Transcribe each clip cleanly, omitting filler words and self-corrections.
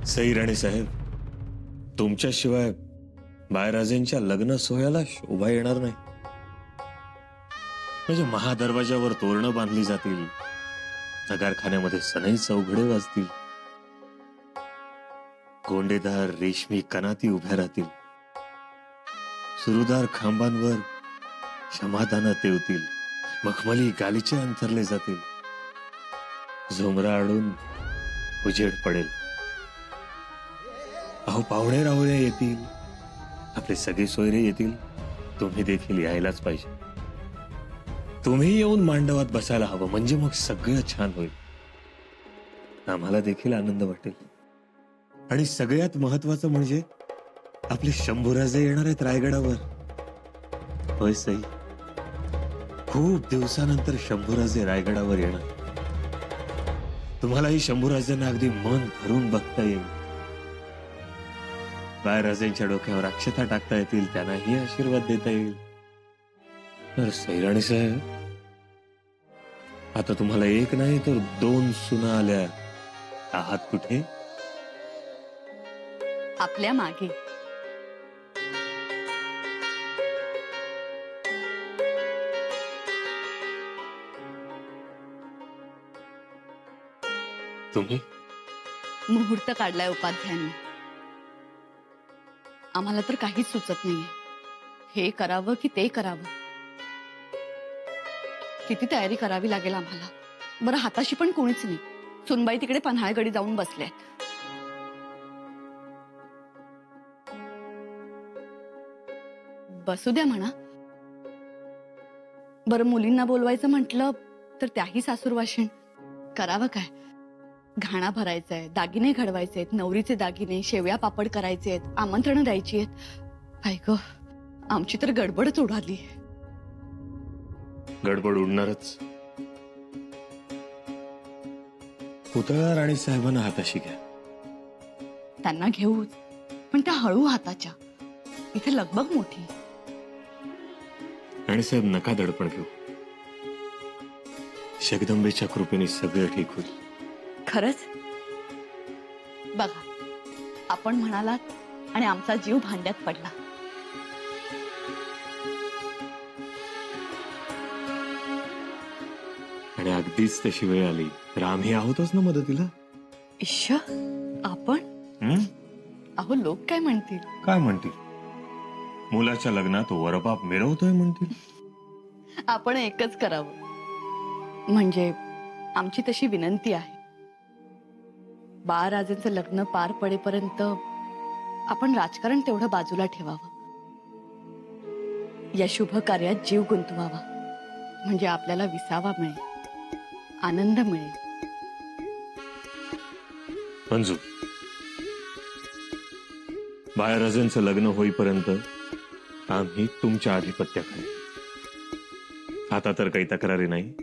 सई राणी साहेब, तुमच्याशिवाय बाळराजेंच्या लग्न सोहळ्याला शोभा येणार नाही. म्हणजे महादरवाजावर तोरणं बांधली जातील, नगारखान्यामध्ये सनई चौघडे वाजतील, गोंडेदार रेशमी कनाती उभ्या राहतील, सुरुदार खांबांवर क्षमादानं तेवतील, मखमली गालिचे अंथरले जातील, झुमरा आडून उजेड पडेल. अहो पाहुणे राहुणे येतील, आपले सगळे सोयरे येतील. तुम्ही देखील यायलाच पाहिजे. तुम्ही येऊन मांडवात बसायला हवं, म्हणजे मग सगळं छान होईल. आम्हाला देखील आनंद वाटेल. आणि सगळ्यात महत्वाचं म्हणजे आपले शंभूराजे येणार आहेत रायगडावर. होय सई, खूप दिवसानंतर शंभूराजे रायगडावर येणार. तुम्हालाही शंभूराजांना अगदी मन भरून बघता येईल. बाळराजेंच्या डोक्यावर अक्षता टाकता येतील, त्यांनाही आशीर्वाद देता येईल. तर सई राणी साहेब, आता तुम्हाला एक नाही तर 2 सुना आल्या. आहात कुठे? आपल्या मागे. तुम्ही? मुहूर्त काढलाय उपाध्यायांनी. आम्हाला तर काहीच सुचत नाहीये, हे करावं की ते करावं. किती तयारी करावी लागेल आम्हाला. बरं, हाताशी पण कोणीच नाही. सुनबाई तिकडे पन्हाळगडी जाऊन बसल्यात. बसू द्या म्हणा. बरं, मुलींना बोलवायचं म्हटलं तर त्याही सासूरवाशीण. करावं काय? घाणा भरायचाय, दागिने घडवायचे आहेत, नवरीचे दागिने, शेवया पापड करायचे आहेत, आमंत्रण द्यायची आहेत. ऐक, आमची तर गडबडच उडाली. गडबड उडणारच. पुतळा राणी साहेबांना हाताशी घ्या. त्यांना घेऊच, पण त्या हळू हाताच्या. इथे लगबग मोठी. राणी साहेब, नका दडपण घेऊ. जगदंबेच्या कृपेने सगळं ठीक होईल. खरंच? बघा, आपण म्हणालात आणि आमचा जीव भांड्यात पडला. आणि अगदीच तशी वेळ आली तर आम्ही आहोतच ना मदतीला. इश्श, आपण? अहो, लोक काय म्हणतील? काय म्हणतील? मुलाच्या लग्नात वरबाप मिरवतोय म्हणतील. आपण एकच करावं. म्हणजे आमची तशी विनंती आहे, बाळराजेंचं लग्न पार पडेपर्यंत आपण राजकारण तेवढं बाजूला ठेवावं. या शुभ कार्यात जीव गुंतवावा. म्हणजे आपल्याला विसावा मिळेल, आनंद मिळेल. मंजू, बाळराजेंचं लग्न होईपर्यंत आम्ही तुमच्या आधिपत्याखाली. आता तर काही तक्रारी नाही.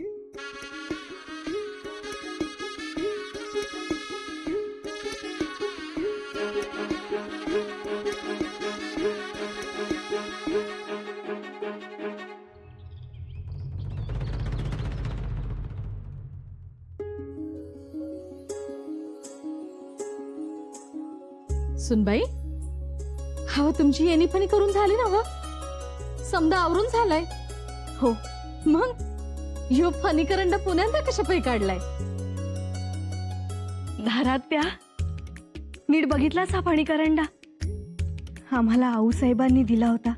सुनबाई, हवं तुमची येणी पण करून झाली ना? समजा आवरून झालाय. हो, मग यो फणीकरंड पुण्यांदा कशा पै काढलाय? धारात्या, नीट बघितलास हा फणीकरंडा? आम्हाला आऊसाहेबांनी दिला होता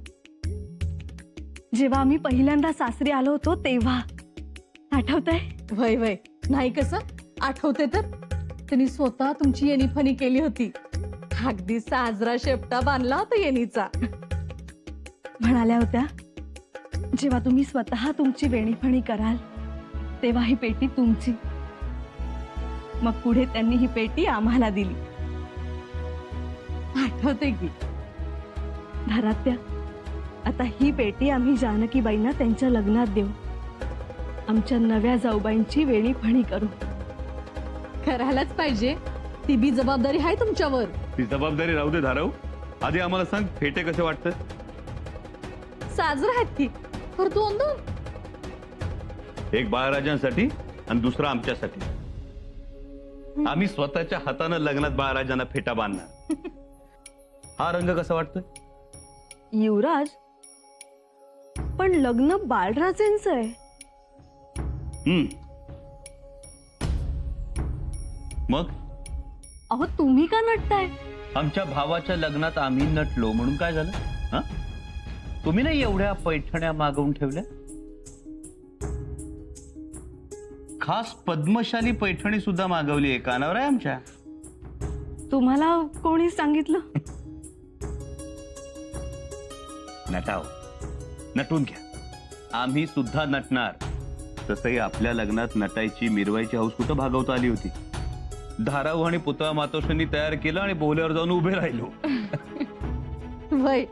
जेव्हा आम्ही पहिल्यांदा सासरी आलो होतो तेव्हा. आठवतंय? वय वय, नाही कसं आठवते तर. त्यांनी स्वतः तुमची येणी फणी केली होती. अगदी साजरा शेपटा बांधला होता येणीचा. म्हणाल्या होत्या, जेव्हा तुम्ही स्वतः तुमची वेणीफणी कराल तेव्हा ही पेटी तुमची. मग पुढे त्यांनी ही पेटी आम्हाला दिली. आठवते की. धारात्या, आता ही पेटी आम्ही जानकीबाईंना त्यांच्या लग्नात देऊ. आमच्या नव्या जाऊबाईंची वेणीफणी करू. करायलाच पाहिजे. ती बी जबाबदारी आहे तुमच्यावर. ती जबाबदारी राहू दे धाराव. आधी आम्हाला सांग, फेटे कसे वाटतं? साजरा आहेत की, पर 2-2. एक बाळराजांसाठी आणि दुसरा आमच्यासाठी. आम्ही स्वतःच्या हातानं लग्नात बाळराजांना फेटा बांधणार. हा रंग कसा वाटतोय? युवराज, पण लग्न बाळराजेंचं आहे. मग अहो तुम्ही का नटताय? आमच्या भावाच्या लग्नात आम्ही नटलो म्हणून काय झालं? हा? तुम्ही नाही एवढ्या पैठण्या मागवून ठेवल्या? खास पद्मशाली पैठणी सुद्धा मागवली आहे, कानावर आहे आमच्या. तुम्हाला कोणी सांगितलं? नटाव, नटून घ्या. आम्ही सुद्धा नटणार. तसंही आपल्या लग्नात नटायची मिरवायची हौस कुठं भागवता आली होती. धाराऊ आणि पुतळा मातोश्रींनी तयार केलं आणि बोहल्यावर जाऊन उभे राहिलो. वय,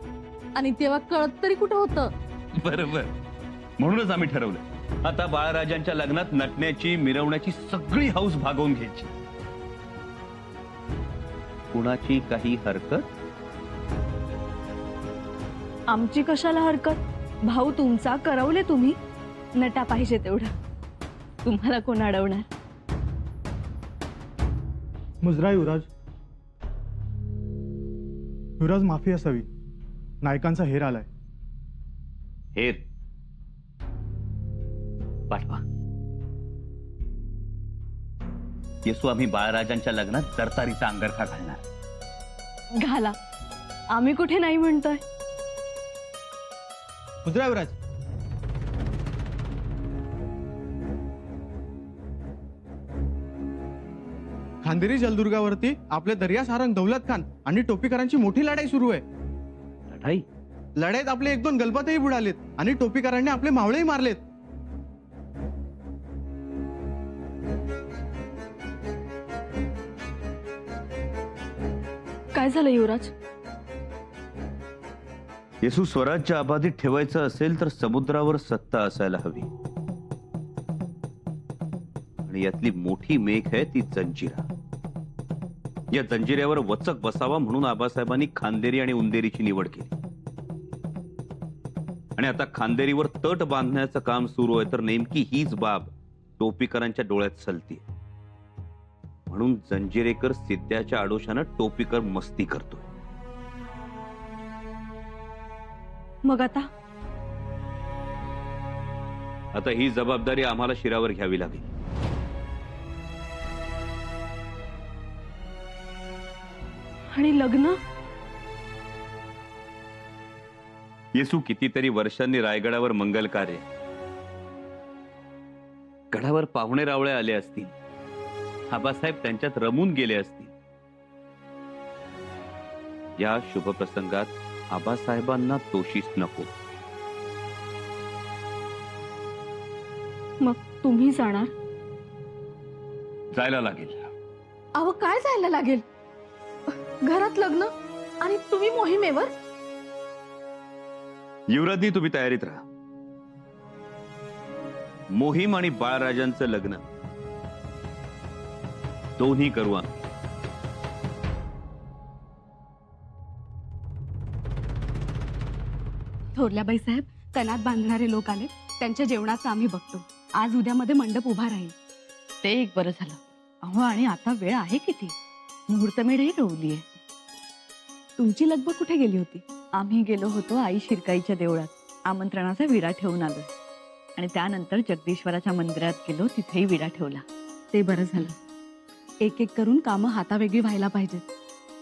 आणि तेव्हा कळत तरी कुठं होतं? बरोबर. म्हणूनच आम्ही ठरवलं, आता बाळराजांच्या लग्नात नटण्याची मिरवण्याची सगळी हौस भागवून घ्यायची. कुणाची काही हरकत? आमची कशाला हरकत? भाऊ तुमचा, करवले तुम्ही. नटा पाहिजे तेवढं. तुम्हाला कोण अडवणार? मुजरा युवराज. युवराज, माफी असावी. नायकांचा हेर आलाय. हेर पाठवा. येसू आम्ही बाळराजांच्या लग्नात तरतारीचा अंगरखा घालणार. घाला, आम्ही कुठे नाही म्हणतोय. मुजरा युवराज. खांदेरी जलदुर्गावरती आपले दर्या सारंग दौलत खान आणि टोपीकरांची मोठी लढाई सुरू आहे. लढाई? लढाईत आपले 1-2 गलबतही बुडालेत आणि टोपीकरांनी आपले मावळेही मारलेत. काय झालं युवराज? येसू, स्वराज्य अबाधित ठेवायचं असेल तर समुद्रावर सत्ता असायला हवी. आणि यातली मोठी मेघ आहे ती जंजिरा. या जंजिऱ्यावर वचक बसावा म्हणून आबासाहेबांनी खांदेरी आणि उंदेरीची निवड केली. आणि आता खांदेरीवर तट बांधण्याचं काम सुरू आहे, तर नेमकी हीच बाब टोपीकरांच्या डोळ्यात सलती. म्हणून जंजिरेकर सिद्ध्याच्या आडोशानं टोपीकर मस्ती करतोय. मग आता ही जबाबदारी आम्हाला शिरावर घ्यावी लागेल. आणि लग्न? येसू, कितीतरी वर्षांनी रायगडावर मंगल कार्य. गडावर पाहुणे रावळे आले असतील. आबासाहेब त्यांच्यात रमून गेले असतील. या शुभ प्रसंगात आबासाहेबांना दोषीच नको. मग तुम्ही जाणार? जायला लागेल. अहो काय जायला लागेल? घरात लग्न आणि तुम्ही मोहिमेवर? युवराजनी, तुम्ही तयारीत राहा. मोहीम आणि बाळराजांचं लग्न दोन्ही करू आम्ही. थोरल्याबाई साहेब, कणात बांधणारे लोक आले. त्यांच्या जेवणाचं आम्ही बघतो. आज उद्यामध्ये मंडप उभा राहील. ते एक बरं झालं. अहो, आणि आता वेळ आहे किती? मुहूर्तमेढही रोवली आहे. तुमची लगबग कुठे गेली होती? आम्ही गेलो होतो आई शिरकाईच्या देवळात. आमंत्रणाचा विडा ठेवून आलो आणि त्यानंतर जगदीश्वराच्या मंदिरात गेलो, तिथेही विडा ठेवला. ते बरं झालं. एक एक करून कामं हातावेगळी व्हायला पाहिजेत.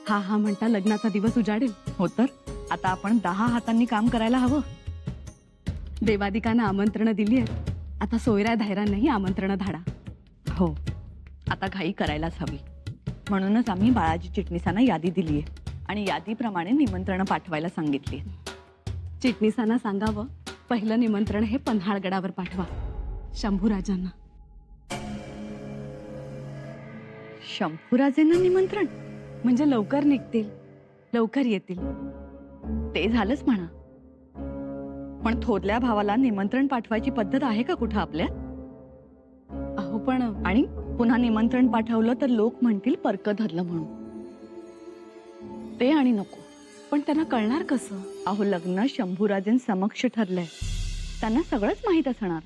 हा म्हणता लग्नाचा दिवस उजाडेल. हो तर आता आपण 10 हातांनी काम करायला हवं. देवादिकांना आमंत्रण दिली आहेत. आता सोयऱ्या धायरांनाही आमंत्रण धाडा. हो, आता घाई करायलाच हवी. म्हणूनच आम्ही बाळाजी चिटणीसांना यादी दिली आहे आणि यादीप्रमाणे निमंत्रण पाठवायला सांगितली. चिटणीसांना सांगावं, पहिलं निमंत्रण हे पन्हाळगडावर पाठवा. शंभूराजांना. शंभूराजेंना निमंत्रण म्हणजे लवकर निघतील, लवकर येतील. ते झालंच म्हणा. पण थोरल्या भावाला निमंत्रण पाठवायची पद्धत आहे का कुठं आपल्या? अहो, पण आणि पुन्हा निमंत्रण पाठवलं तर लोक म्हणतील परकं धरलं म्हणून. ते आणि नको. पण त्यांना कळणार कसं? अहो, लग्न शंभूराजें समक्ष ठरलंय. त्यांना सगळंच माहीत असणार.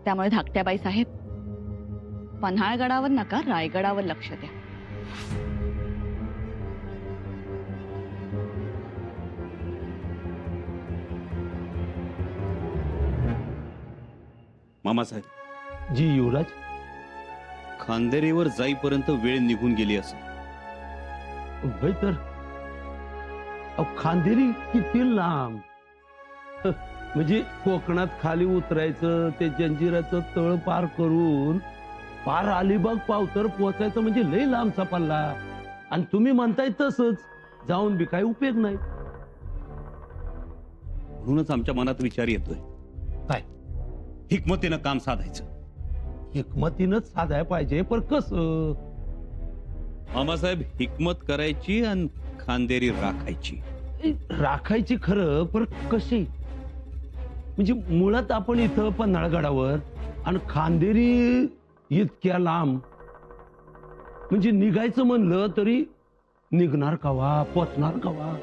त्यामुळे धाकट्याबाई साहेब, पन्हाळगडावर नका, रायगडावर लक्ष द्या. मामासाहेब, जी युवराज. खांदेरीवर जाईपर्यंत वेळ निघून गेली असेल. होय तर खांदेरी किती लांब. म्हणजे कोकणात खाली उतरायचं, ते जंजिराचं तळ पार करून पार अलिबाग पावतर पोहोचायचं म्हणजे लय लांबचा पल्ला. आणि तुम्ही म्हणताय तसंच जाऊन बी काही उपयोग नाही. म्हणूनच आमच्या मनात विचार येतोय, काय? हिकमतीनं काम साधायचं. हिकमतीनच साधाय पाहिजे, पण कसं? मामासाहेब, हिकमत करायची आणि खांदेरी राखायची. राखायची खरं, पण कशी? म्हणजे मुळात आपण इथं पन्हाळगडावर आणि खांदेरी इतक्या लांब, म्हणजे निघायचं म्हणलं तरी निघणार कवा, पोचणार कवा?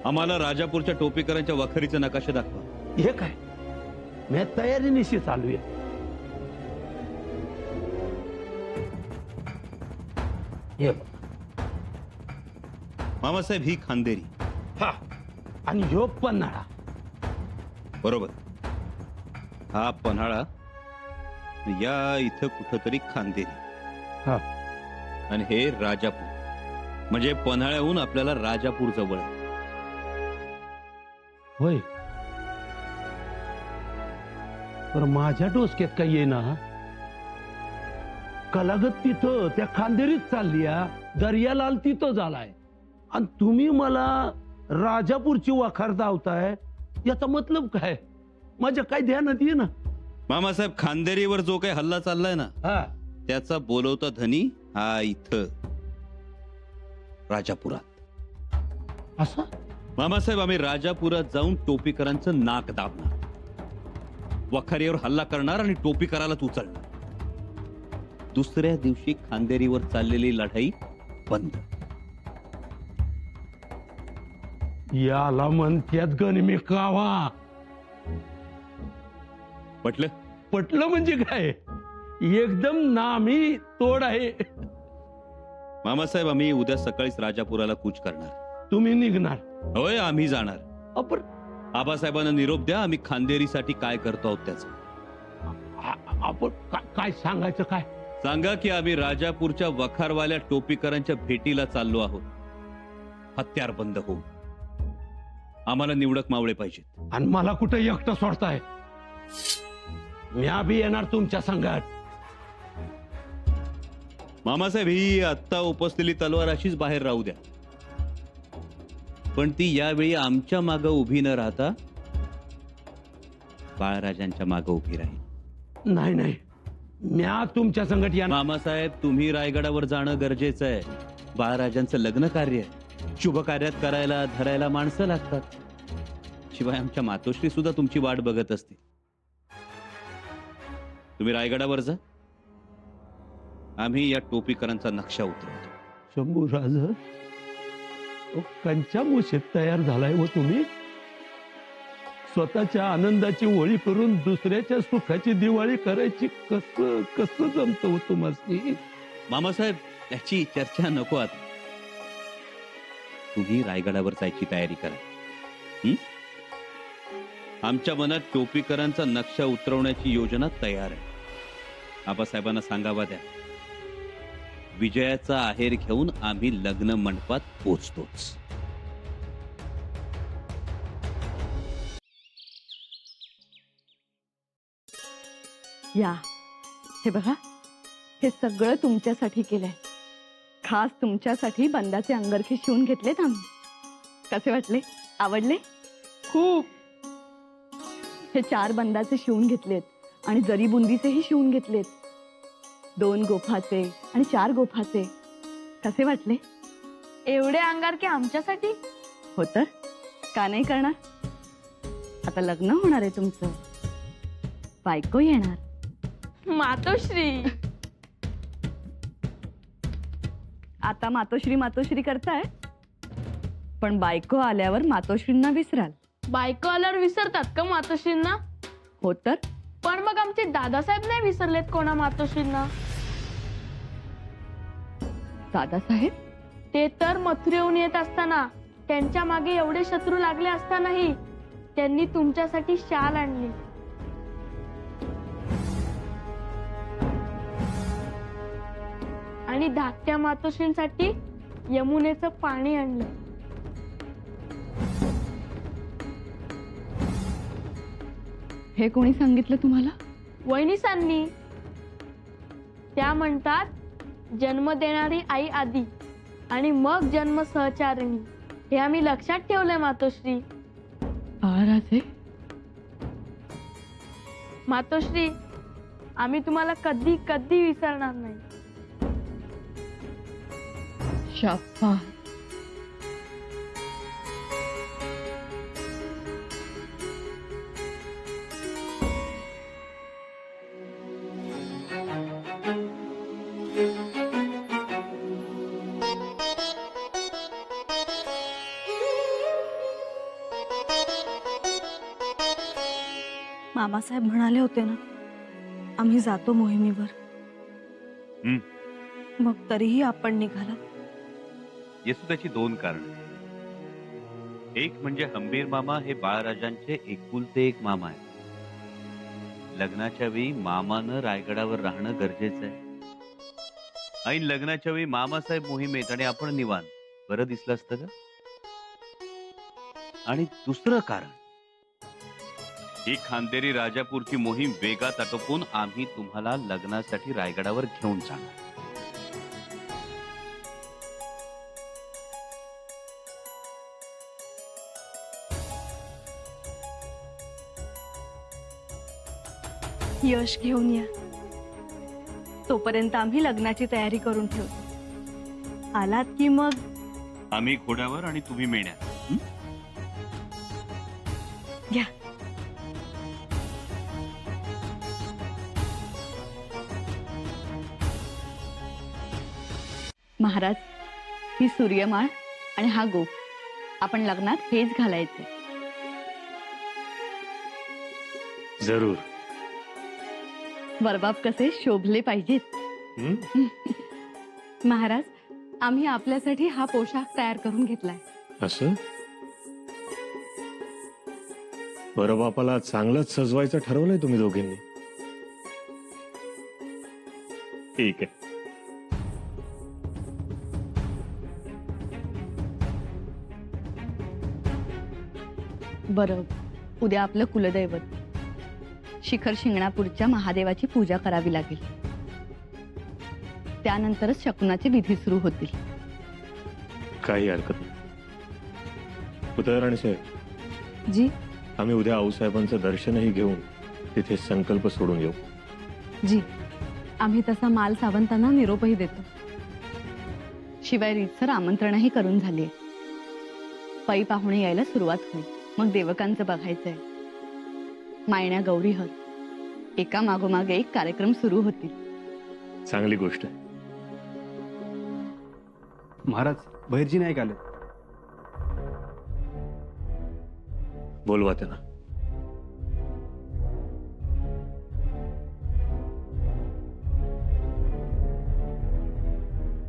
आम्हाला राजापूरच्या टोपीकरांच्या वखारीचे नकाशे दाखवा. हे काय? मी तयारी निश्चित चालू आहे. हे बघ. मामासाहेब, ही खांदेरी. हा, आणि ह्यो पन्हाळा. बरोबर. हा पन्हाळा, या इथं कुठंतरी खांदेरी. हा. आणि हे राजापूर. म्हणजे पन्हाळ्याहून आपल्याला राजापूर जवळ आहे. होय. तर माझ्या डोसक्यात काही येईना. कलागत तिथं त्या खांदेरीत चालली, दर्यालाल तिथं झालाय, आणि तुम्ही मला राजापूरची वखार धावताय. याचा मतलब काय? माझ्या काय ध्यानात ये ना. मामासाहेब, खांदेरीवर जो काही हल्ला चाललाय ना, हा, त्याचा बोलवता धनी हा इथं राजापुरात. असं? मामासाहेब, आम्ही राजापुरात जाऊन टोपीकरांचं नाक दाबणार, वखारीवर हल्ला करणार आणि टोपीकरालाच उचलणार. दुसऱ्या दिवशी खांदेरीवर चाललेली लढाई बंद. याला म्हणत्यात गणिमी कावा. पटलं? पटलं म्हणजे काय? एकदम नामी तोड आहे. मामासाहेब, आम्ही उद्या सकाळीच राजापुराला कूच करणार. तुम्ही निघणार? होय, आम्ही जाणार. आपण आबासाहेबांना निरोप द्या, आम्ही खांदेरीसाठी काय करतो आहोत त्याचं. आपण काय सांगायचं? काय सांगा की आम्ही राजापूरच्या वखारवाल्या टोपीकरांच्या भेटीला चाललो आहोत. हत्यार बंद होऊन. आम्हाला निवडक मावळे पाहिजेत. आणि मला कुठे एकटं सोडताय? मी बी येणार तुमच्या संघात. मामासाहेब, ही आत्ता उपसलेली तलवार अशीच बाहेर राहू द्या, पण ती यावेळी आमच्या मागं उभी न राहता बाळराजांच्या मागं उभी राहील. नाही नाही, मी तुमच्या संघट येणार. मामासाहेब, तुम्ही रायगडावर जाणं गरजेचं आहे. बाळराजांचं लग्न कार्य आहे. शुभ कार्यात करायला धरायला माणसं लागतात. शिवाय आमच्या मातोश्री सुद्धा तुमची वाट बघत असते. तुम्ही रायगडावर जा, आम्ही या टोपीकरांचा नक्षा उतरवतो. शंभूराज, कंच्या मुशीत तयार झालाय व तुम्ही स्वतःच्या आनंदाची होळी करून दुसऱ्याच्या सुखाची दिवाळी करायची. कसं कसं जमतं हो तुम्हाला? मामासाहेब, त्याची चर्चा नको आता. तुम्ही रायगडावर जायची तयारी करा. आमच्या मनात टोपीकरांचा नक्षा उतरवण्याची योजना तयार आहे. आबासाहेबांना सांगावा द्या, विजयाचा आहेर घेऊन आम्ही लग्न मंडपात पोचतोच. या, हे बघा, हे सगळं तुमच्यासाठी केलंय. खास तुमच्यासाठी बंदाचे अंगरखे शिवून घेतलेत आम्ही. कसे वाटले? आवडले? खूप. हे 4 बंदाचे शिवून घेतलेत आणि जरी बुंदीचेही शिवून घेतलेत. 2 गोफाचे आणि 4 गोफाचे. कसे वाटले? एवढे अंगारके आमच्यासाठी? हो तर, का नाही करणार? आता लग्न होणार आहे तुमचं, बायको येणार. मातोश्री. आता मातोश्री मातोश्री करताय, पण बायको आल्यावर मातोश्रींना विसराल. बायको आल्यावर विसरतात का मातोश्रींना? हो तर. पण पण मग आमचे दादासाहेब नाही विसरलेत कोणा मातोश्रींना. दादासाहेब? ते तर मथुरेहून येत असताना त्यांच्या मागे एवढे शत्रू लागले असतानाही त्यांनी तुमच्यासाठी शाल आणली. आणि धाकट्या मातोश्रींसाठी यमुनेचं पाणी आणलं. हे कोणी सांगितलं तुम्हाला? वहिनीसांनी. त्या म्हणतात जन्म देणारी आई आधी आणि मग जन्म सहचारिणी. हे आम्ही लक्षात ठेवलंय मातोश्री. बाळराजे? मातोश्री, आम्ही तुम्हाला कधी कधी विसरणार नाही. शाबास. मामासाहेब म्हणाले होते ना आम्ही जातो मोहिमेवर. हं. मग तरीही आपण निघाला. येसू त्याची दोन कारण. एक म्हणजे हंबीर मामा हे बाळराजांचे एकुलते एक मामा आहे. लग्नाच्या वेळी मामानं रायगडावर राहणं गरजेचं आहे. ऐन लग्नाच्या वेळी मामासाहेब मोहिमेत आणि आपण निवांत. बरं दिसलं असतं का? आणि दुसरं कारण, ही खांदेरी राजापूरची मोहीम वेगात आटोपून आम्ही तुम्हाला लग्नासाठी रायगडावर घेऊन जाणार. यश घेऊन या. तोपर्यंत आम्ही लग्नाची तयारी करून ठेवतो. आलात की मग आम्ही घोड्यावर आणि तुम्ही मेण्यात. हं? घ्या. महाराज, ही सूर्यमाळ आणि हा गोप आपण लग्नात हेच घालायचे. जरूर. वरबाप कसे शोभले पाहिजेत. हं? महाराज, आम्ही आपल्यासाठी हा पोशाख तयार करून घेतलाय. असं? बरं, बापाला चांगलंच सजवायचं ठरवलंय तुम्ही दोघींनी. ठीक आहे. बरं, उद्या आपलं कुलदैवत शिखर शिंगणापूरच्या महादेवाची पूजा करावी लागेल. त्यानंतरच शकुनाचे विधी सुरू होतील. काही हरकत नाही. उदयराणी साहेब, जी? आम्ही उद्या आऊसाहेबांचं दर्शनही घेऊन तिथे संकल्प सोडून येऊ. जी, आम्ही तसा माल सावंतांना निरोपही देतो. शिवाय रीतसर आमंत्रणही करून झालीये. पै पाहुणे यायला सुरुवात होईल. मग देवकांचं बघायचंय. मायण्या गौरीहर, एका मागोमाग एक कार्यक्रम सुरू होतील. चांगली गोष्ट आहे. महाराज, बहिर्जी नाही आले. बोलवा त्यांना.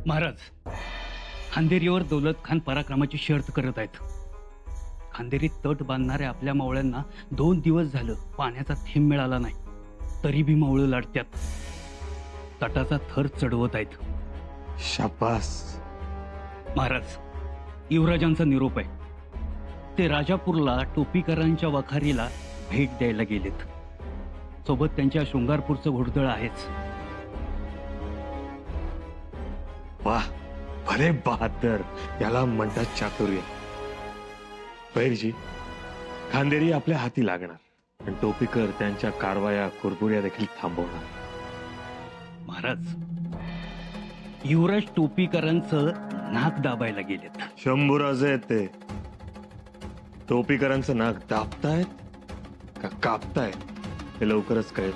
महाराज, खांदेरीवर दौलत खान पराक्रमाची शर्त करत आहेत. खांदेरीत तट बांधणाऱ्या आपल्या मावळ्यांना 2 दिवस झालं पाण्याचा थेंब मिळाला नाही. तरी बी मावळं लाटत्यात. तटाचा थर चढवत आहेत. शाबास. महाराज, युवराजांचा निरोप आहे. ते राजापूरला टोपीकरांच्या वखारीला भेट द्यायला गेलेत. सोबत त्यांच्या शृंगारपूरचं घोडदळ आहेच. वाह, भले बहादर. याला म्हणतात चातुर्य. पैरजी, खांदेरी आपल्या हाती लागणार आणि टोपीकर त्यांच्या कारवाया कुरबुऱ्या देखील थांबवणार. महाराज, युवराज टोपीकरांचं नाक दाबायला गेलेत. शंभूराजे आहेत ते. टोपीकरांचं नाक दाबतायत का कापतायत हे लवकरच कळेल.